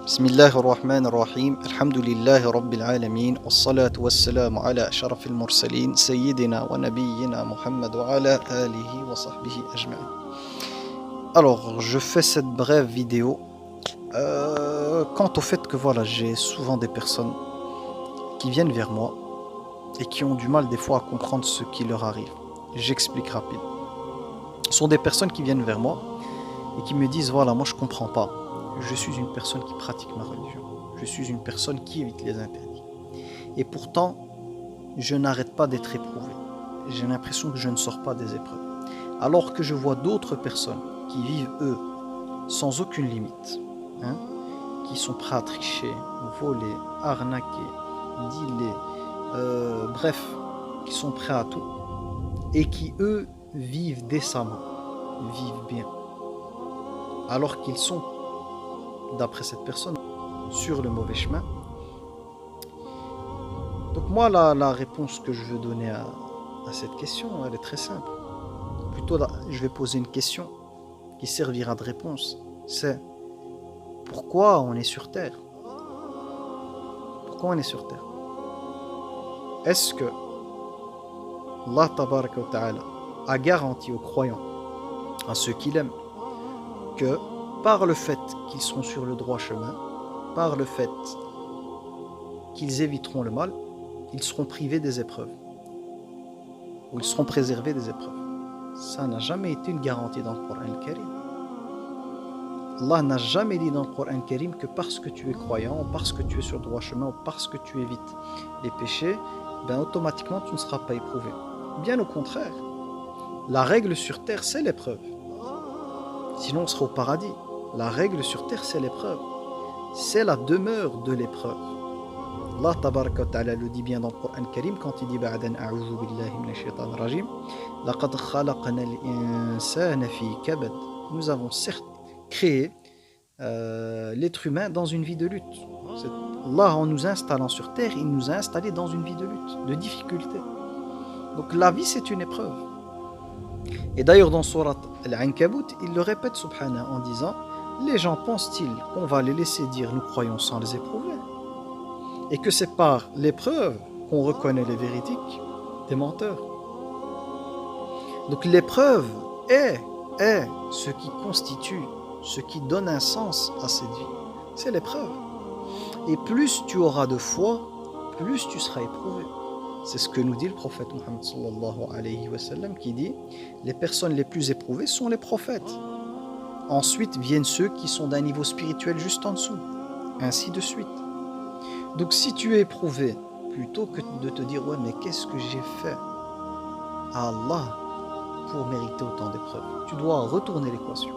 بسم الله الرحمن الرحيم الحمد لله رب العالمين والصلاة والسلام على أشرف المرسلين سيدنا ونبينا Muhammad وعلى آله وصحبه أجمعين. Alors, je fais cette brève vidéo quant au fait que voilà, j'ai souvent des personnes qui viennent vers moi et qui ont du mal des fois à comprendre ce qui leur arrive. J'explique rapide. Ce sont des personnes qui viennent vers moi et qui me disent voilà, moi je comprends pas. Je suis une personne qui pratique ma religion. Je suis une personne qui évite les interdits. Et pourtant, je n'arrête pas d'être éprouvé. J'ai l'impression que je ne sors pas des épreuves. Alors que je vois d'autres personnes qui vivent, eux, sans aucune limite, qui sont prêts à tricher, voler, arnaquer, dealer, bref, qui sont prêts à tout, et qui, eux, vivent décemment, vivent bien. Alors qu'ils sont, d'après cette personne, sur le mauvais chemin. Donc moi, la réponse que je veux donner à cette question, elle est très simple. Plutôt, je vais poser une question qui servira de réponse. C'est pourquoi on est sur Terre? Pourquoi on est sur Terre? Est-ce que Allah Tabaraka wa Ta'ala a garanti aux croyants, à ceux qui l'aiment, que par le fait qu'ils seront sur le droit chemin, par le fait qu'ils éviteront le mal, ils seront privés des épreuves, ou ils seront préservés des épreuves? Ça n'a jamais été une garantie dans le Coran al-Karim. Allah n'a jamais dit dans le Coran al-Karim que parce que tu es croyant, parce que tu es sur le droit chemin, ou parce que tu évites les péchés, ben automatiquement tu ne seras pas éprouvé. Bien au contraire, la règle sur terre, c'est l'épreuve. Sinon on sera au paradis. La règle sur terre, c'est l'épreuve. C'est la demeure de l'épreuve. Allah tabaraka wa ta'ala le dit bien dans le Coran Karim quand il dit ba'dan a'udhu billahi minash shaitanir rajim laqad khalaqna al-insana fi kabad. Nous avons certes créé l'être humain dans une vie de lutte. Allah, en nous installant sur terre, il nous a installés dans une vie de lutte, de difficulté. Donc la vie, c'est une épreuve. Et d'ailleurs dans Surat Al-Ankabut, il le répète subhanahu en disant: les gens pensent-ils qu'on va les laisser dire nous croyons sans les éprouver, et que c'est par l'épreuve qu'on reconnaît les véridiques des menteurs? Donc l'épreuve est ce qui constitue, ce qui donne un sens à cette vie. C'est l'épreuve. Et plus tu auras de foi, plus tu seras éprouvé. C'est ce que nous dit le prophète Muhammad sallallahu alayhi wa sallam, qui dit: les personnes les plus éprouvées sont les prophètes. Ensuite viennent ceux qui sont d'un niveau spirituel juste en dessous, ainsi de suite. Donc si tu es éprouvé, plutôt que de te dire ouais mais qu'est-ce que j'ai fait à Allah pour mériter autant d'épreuves, tu dois retourner l'équation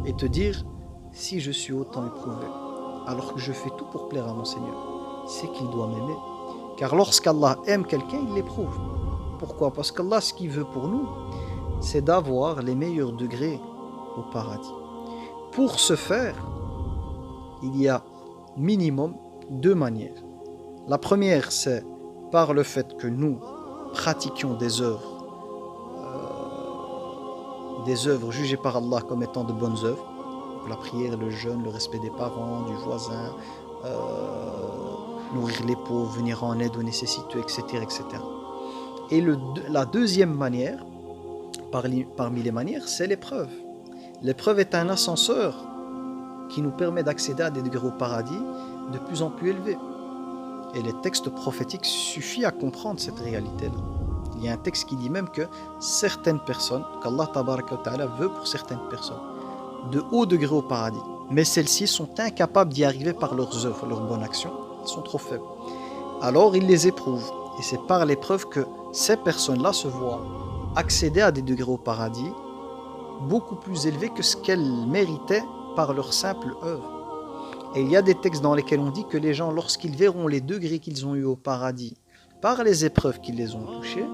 et te dire: si je suis autant éprouvé alors que je fais tout pour plaire à mon Seigneur, c'est qu'il doit m'aimer. Car lorsqu'Allah aime quelqu'un, il l'éprouve. Pourquoi? Parce qu'Allah, ce qu'il veut pour nous, c'est d'avoir les meilleurs degrés au paradis. Pour ce faire, il y a minimum deux manières. La première, c'est par le fait que nous pratiquions des œuvres jugées par Allah comme étant de bonnes œuvres. La prière, le jeûne, le respect des parents, du voisin, nourrir les pauvres, venir en aide aux nécessiteux, etc. etc. Et la deuxième manière, parmi les manières, c'est l'épreuve. L'épreuve est un ascenseur qui nous permet d'accéder à des degrés au paradis de plus en plus élevés. Et les textes prophétiques suffisent à comprendre cette réalité-là. Il y a un texte qui dit même que certaines personnes, qu'Allah tabaraka wa ta'ala veut pour certaines personnes, de hauts degrés au paradis, mais celles-ci sont incapables d'y arriver par leurs œuvres, leurs bonnes actions, elles sont trop faibles. Alors il les éprouve, et c'est par l'épreuve que ces personnes-là se voient accéder à des degrés au paradis beaucoup plus élevés que ce qu'elles méritaient par leur simple œuvre. Et il y a des textes dans lesquels on dit que les gens, lorsqu'ils verront les degrés qu'ils ont eus au paradis par les épreuves qui les ont touchés,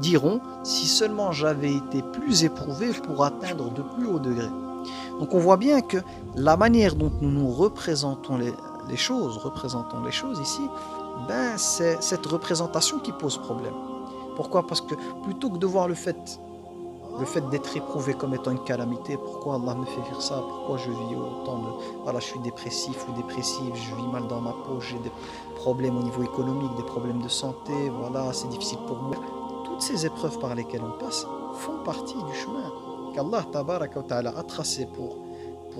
diront: si seulement j'avais été plus éprouvé pour atteindre de plus hauts degrés. Donc on voit bien que la manière dont nous représentons les choses ici, c'est cette représentation qui pose problème. Pourquoi? Parce que plutôt que de voir le fait le fait d'être éprouvé comme étant une calamité. Pourquoi Allah me fait faire ça? Pourquoi je vis autant de... Voilà, je suis dépressif ou dépressive, je vis mal dans ma peau, j'ai des problèmes au niveau économique, des problèmes de santé, voilà, c'est difficile pour moi. Toutes ces épreuves par lesquelles on passe font partie du chemin qu'Allah tabaraka wa ta'ala a tracé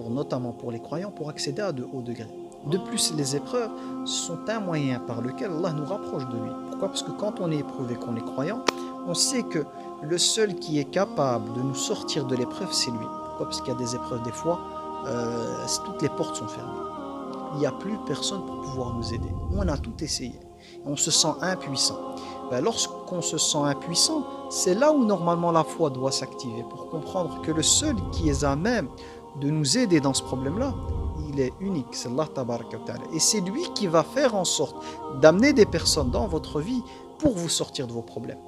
notamment pour les croyants, pour accéder à de hauts degrés. De plus, les épreuves sont un moyen par lequel Allah nous rapproche de lui. Pourquoi? Parce que quand on est éprouvé, qu'on est croyant, on sait que le seul qui est capable de nous sortir de l'épreuve, c'est lui. Pourquoi? Parce qu'il y a des épreuves, des fois, toutes les portes sont fermées. Il n'y a plus personne pour pouvoir nous aider. On a tout essayé. On se sent impuissant. Lorsqu'on se sent impuissant, c'est là où normalement la foi doit s'activer pour comprendre que le seul qui est à même de nous aider dans ce problème-là, il est unique, c'est Allah tabaraka wa ta'ala. Et c'est lui qui va faire en sorte d'amener des personnes dans votre vie pour vous sortir de vos problèmes.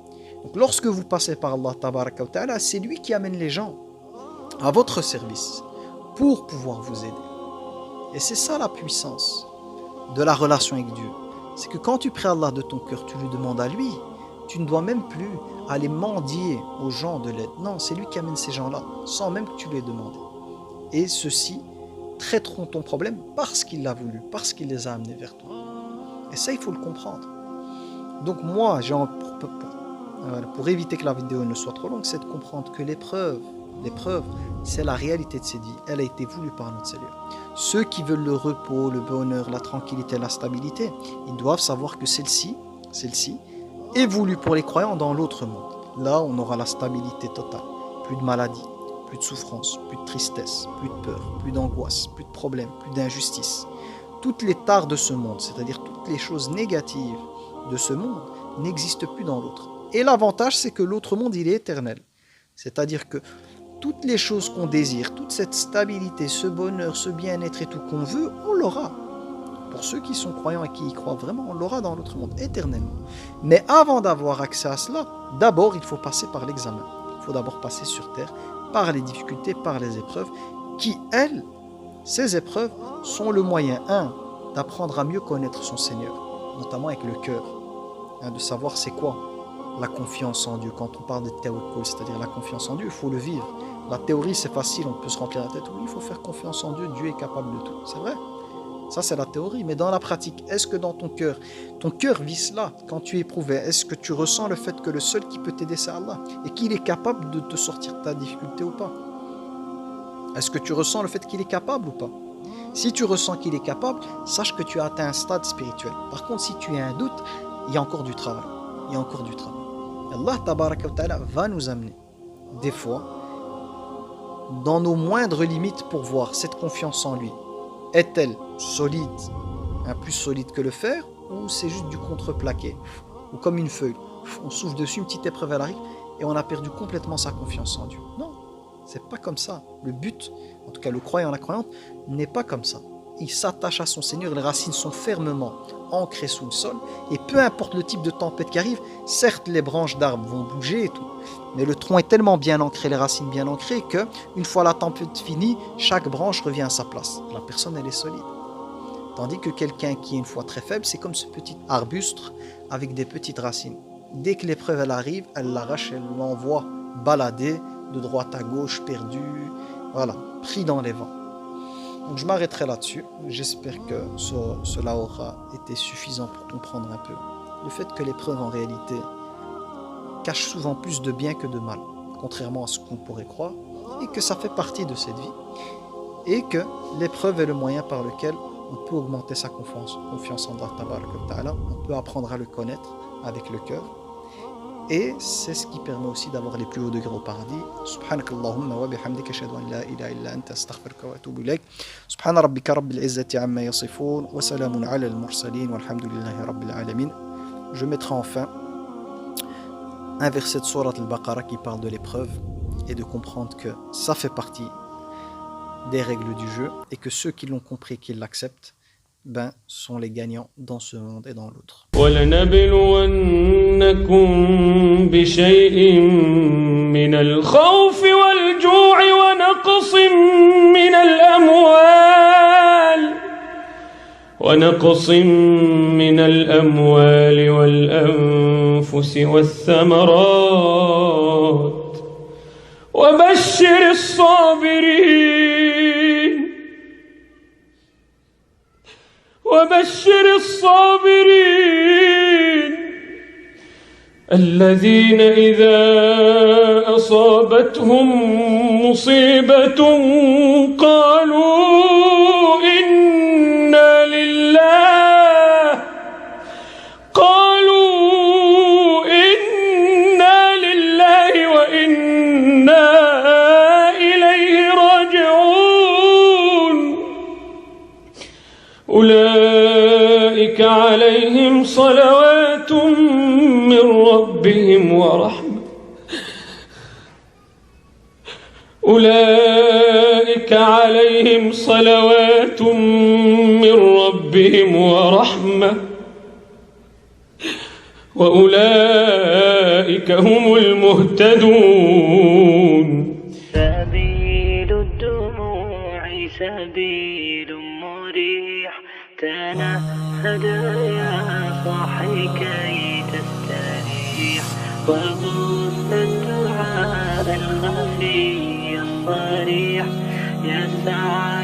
Donc lorsque vous passez par Allah tabaraka wa ta'ala, c'est lui qui amène les gens à votre service pour pouvoir vous aider. Et c'est ça la puissance de la relation avec Dieu. C'est que quand tu pries Allah de ton cœur, tu lui demandes à lui, tu ne dois même plus aller mendier aux gens de l'aide. Non, c'est lui qui amène ces gens-là, sans même que tu les demandes. Et ceux-ci traiteront ton problème parce qu'il l'a voulu, parce qu'il les a amenés vers toi. Et ça, il faut le comprendre. Donc moi, pour éviter que la vidéo ne soit trop longue, c'est de comprendre que l'épreuve, c'est la réalité de cette vie. Elle a été voulue par notre Seigneur. Ceux qui veulent le repos, le bonheur, la tranquillité, la stabilité, ils doivent savoir que celle-ci est voulue pour les croyants dans l'autre monde. Là, on aura la stabilité totale. Plus de maladies, plus de souffrance, plus de tristesse, plus de peur, plus d'angoisse, plus de problèmes, plus d'injustice. Toutes les tares de ce monde, c'est-à-dire toutes les choses négatives de ce monde, n'existent plus dans l'autre. Et l'avantage, c'est que l'autre monde, il est éternel. C'est-à-dire que toutes les choses qu'on désire, toute cette stabilité, ce bonheur, ce bien-être et tout qu'on veut, on l'aura. Pour ceux qui sont croyants et qui y croient vraiment, on l'aura dans l'autre monde, éternellement. Mais avant d'avoir accès à cela, d'abord, il faut passer par l'examen. Il faut d'abord passer sur terre par les difficultés, par les épreuves, qui, elles, ces épreuves, sont le moyen, d'apprendre à mieux connaître son Seigneur, notamment avec le cœur, de savoir c'est quoi la confiance en Dieu. Quand on parle de tawakkul, c'est-à-dire la confiance en Dieu, il faut le vivre. La théorie, c'est facile, on peut se remplir la tête. Oui, il faut faire confiance en Dieu, Dieu est capable de tout. C'est vrai. Ça, c'est la théorie. Mais dans la pratique, est-ce que dans ton cœur vit cela quand tu es éprouvé? Est-ce que tu ressens le fait que le seul qui peut t'aider, c'est Allah et qu'il est capable de te sortir de ta difficulté ou pas? Est-ce que tu ressens le fait qu'il est capable ou pas? Si tu ressens qu'il est capable, sache que tu as atteint un stade spirituel. Par contre, si tu as un doute, il y a encore du travail. Il y a encore du travail. Allah tabaraka wa ta'ala va nous amener des fois dans nos moindres limites pour voir cette confiance en lui. Est-elle solide, plus solide que le fer, ou c'est juste du contreplaqué, ou comme une feuille, on souffle dessus, une petite épreuve elle arrive et on a perdu complètement sa confiance en Dieu. Non, c'est pas comme ça. Le but, en tout cas le croyant, la croyante, n'est pas comme ça. Il s'attache à son Seigneur, les racines sont fermement ancrées sous le sol, et peu importe le type de tempête qui arrive, certes les branches d'arbres vont bouger et tout, mais le tronc est tellement bien ancré, les racines bien ancrées, que une fois la tempête finie, chaque branche revient à sa place. La personne, elle est solide. Tandis que quelqu'un qui est une foi très faible, c'est comme ce petit arbuste avec des petites racines. Dès que l'épreuve elle arrive, elle l'arrache, elle l'envoie balader de droite à gauche, perdu, voilà, pris dans les vents. Donc je m'arrêterai là-dessus. J'espère que cela aura été suffisant pour comprendre un peu le fait que l'épreuve en réalité cache souvent plus de bien que de mal, contrairement à ce qu'on pourrait croire, et que ça fait partie de cette vie, et que l'épreuve est le moyen par lequel on peut augmenter sa confiance en Allah tabaraka wa ta'ala, on peut apprendre à le connaître avec le cœur, et c'est ce qui permet aussi d'avoir les plus hauts degrés au paradis. Subhanakallahumma wa bihamdika ashhadu an la ilaha illa anta astaghfiruka wa atubu ilayk. Subhana rabbika rabbil izzati amma yasifun wa salamun ala al mursalin walhamdulillahi rabbil alamin. Je mettrai enfin un verset de Surat al-Baqarah qui parle de l'épreuve et de comprendre que ça fait partie des règles du jeu et que ceux qui l'ont compris et qui l'acceptent sont les gagnants dans ce monde et dans l'autre. وَلَنَبْلُوَنَّكُمْ بِشَيْءٍ مِّنَ الْخَوْفِ وَالْجُوعِ ونقص من الأموال والأنفس والثمرات وبشر الصابرين الذين إذا أصابتهم مصيبة قالوا إنا لله وإنا إليه راجعون أولئك عليهم صلوات من ربهم ورحمة أولئك عليهم صلوات من ربهم ورحمة وأولئك هم المهتدون سبيل الدموع سبيل مريح تنهد يا صاحي كي تستريح وبث الدعاء الخفي الصريح يسعى